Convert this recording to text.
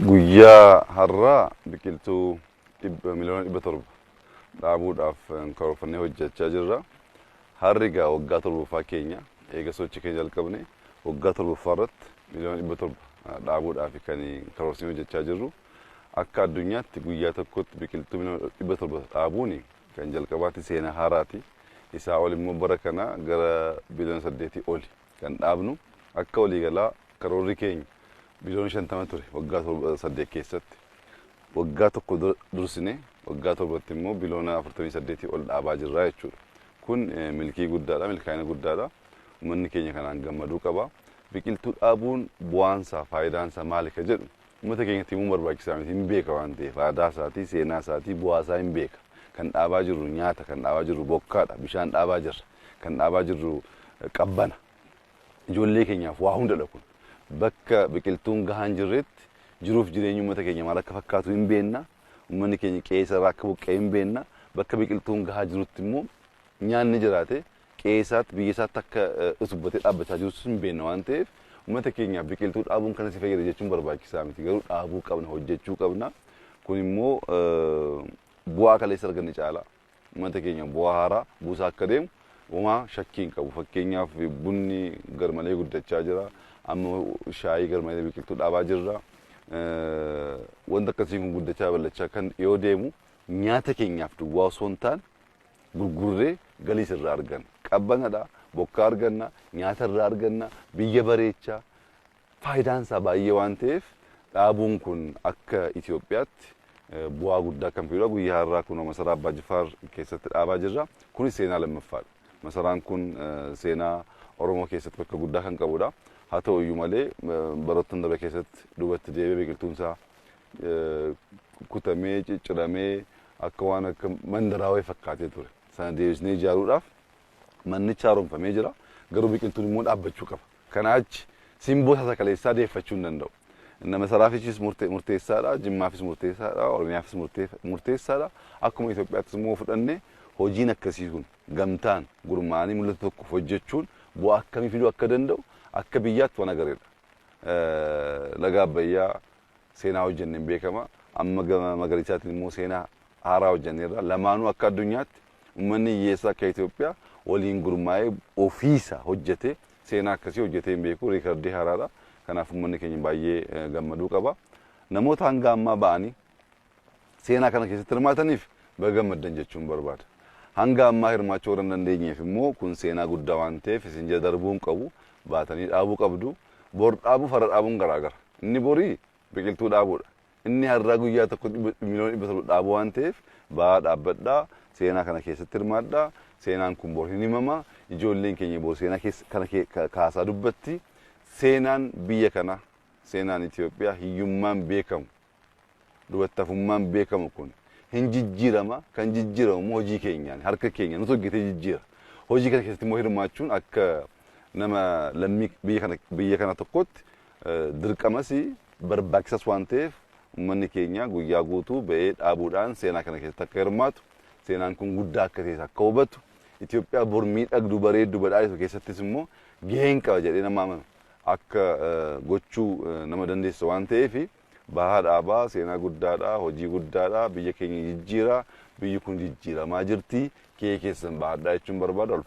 Guyyaa har'aa biqiltuu miliyoona 100 dhaabuudhaaf karoorfannee hojjechaa jirra. Harri egaa waggaa 7ffaa keenya eega sochii keenya jalqabne waggaa 7ffaa irratti miliyoona 100 dhaabuudhaaf kan karoorsinee hojjechaa jirru. Akka addunyaatti guyyaa tokkotti biqiltuu miliyoona 100 dhaabuun kan jalqabaatti seenaa haaraati. Isaa ol immoo bara kana gara biliyoona 8 oli kan dhaabnu. Akka waliigalaa karoorri keenya biliyoona 50 ture waggaa 8 keessatti. Waggaa tokko dursine waggaa 7tti immoo biliyoona 48 ol dhaabaa jirra jechuudha. Kun milkii guddaadha, milkaa'ina guddaadha. Uummanni keenya kanaan gammaduu qaba. Biqiltuu dhaabuun bu'aansaa faayidaansaa maali ka jedhu uummata keenyatti himuu barbaachisaa miti, hin beeka waan ta'eef aadaa isaatii, seenaa isaatii, bu'aasaa hin beeka. Kan dhaabaa jirru nyaata, kan dhaabaa jirru bokkaadha, bishaan dhaabaa jirra, kan dhaabaa jirru qabbana. Ijoollee keenyaaf waa hundadha kun. Bakka biqiltuun gahaan jirretti jiruuf jireenya uummata keenya maal akka fakkaatu hin beekna. Uummanni keenya qe'ee irraa akka buqqa'e hin beekna. Bakka biqiltuun gahaa jirutti immoo nyaanni jiraate qe'ee isaatti biyya isaatti akka utubbatee dhaabbachaa jirus hin beekna waan ta'eef uummata keenyaaf biqiltuu dhaabuun kana si fayyada jechuun barbaachisaa miti. Garuu dhaabuu qabna, hojjechuu qabna. Kun immoo bu'aa kaleessa arganne caala. Uummata keenya bu'aa haaraa buusaa akka deemu uumaa shakkii hin qabu. Fakkeenyaaf bunni garmalee guddachaa jira. Amma shaayii garmalee biqiltuu dhaabaa jirra. Wanta akkasii kun guddachaa bal'achaa kan yoo deemu nyaata keenyaaf duwwaa osoo hin taane gurgurree galii irraa arganna. Qabbanadha, bokkaa arganna, nyaata irraa arganna, biyya bareechaa. Faayidaan isaa baay'ee waan ta'eef dhaabuun kun akka Itoophiyaatti bu'aa guddaa kan fidudha. Guyyaa har'aa kun masaraa Abbaa Jifaar keessatti dhaabaa jirra. Kunis seenaa lammaffaadha. Masaraan kun seenaa Oromoo keessatti bakka guddaa kan qabudha. Haa ta'u iyyuu malee baroottan darbe keessatti duubatti deebi'ee biqiltuun isaa kutamee cicciramee akka waan akka mandaraa wayii fakkaatee ture. Sana deebisnee ijaaruudhaaf mannichi haaromfamee jira. Garuu biqiltuun immoo dhaabbachuu qaba. Kanaa achi simboo isaa kaleessaa deeffachuu hin danda'u. Masaraafichis murteessaadha, Jimmaafis murteessaadha, Oromiyaafis murteessaadha. Akkuma Itoophiyaattis immoo fudhannee hojiin akkasii kun gamtaan gurmaa'anii mul'ata tokko hojjechuun bu'aa akkamii fiduu akka danda'u akka biyyaatti waan agareedha. Laga Abbayyaa seenaa hojjenneen beekama. Amma gama magariisaatiin immoo seenaa haaraa hojjenneerra. Lamaanuu akka addunyaatti uummanni hiyyeessaa akka Itoophiyaa waliin gurmaa'ee ofiisa hojjetee seenaa akkasii hojjetee hin beeku. Riikardii haaraadha. Kanaaf uummanni keenya baay'ee gammaduu qaba. Namoota hanga ammaa ba'anii seenaa kana keessatti hirmaataniif baga gammaddan jechuun barbaada. Hanga ammaa hirmaachuu hin dandeenyeef immoo kun seenaa guddaa waan ta'eef isin jala darbuu hin qabu. Baatanii dhaabuu qabdu. Bor dhaabuu farra dhaabuun garaagara. Inni borii biqiltuu dhaabuudha. Inni har'aa guyyaa tokko miliyoona 100 dhaabuu waan ta'eef ba'aa dhaabbadhaa. Seenaa kana keessatti hirmaadhaa. Seenaan kun bor hin himama. Ijoolleen keenya bor seenaa kana kaasaa dubbatti. Seenaan biyya kana, seenaan Itoophiyaa hiyyummaan beekamu, dubartoofummaan beekamu kun hin jijjiirama. Kan jijjiiramu hojii keenyaan, harka keenyaan nuti hojjetee jijjiira. Hojii kana keessatti immoo hirmaachuun akka nama lammii biyya kana tokkotti dirqamas barbaachisas waan ta'eef uummanni keenya guyyaa guutuu ba'ee dhaabuudhaan seenaa kana keessatti akka hirmaatu, seenaan kun guddaa akka ta'e akka hubatu, Itoophiyaa bor miidhagduu bareedduu badhaadhisu keessattis immoo gaheen qaba jedhee nama amanu akka gochuu nama dandeessa waan ta'eef bahaa dhaabaa seenaa guddaadha, hojii guddaadha, biyya keenya jijjiira, biyyi kun jijjiiramaa jirti, kee keessan baadhaa jechuun barbaada.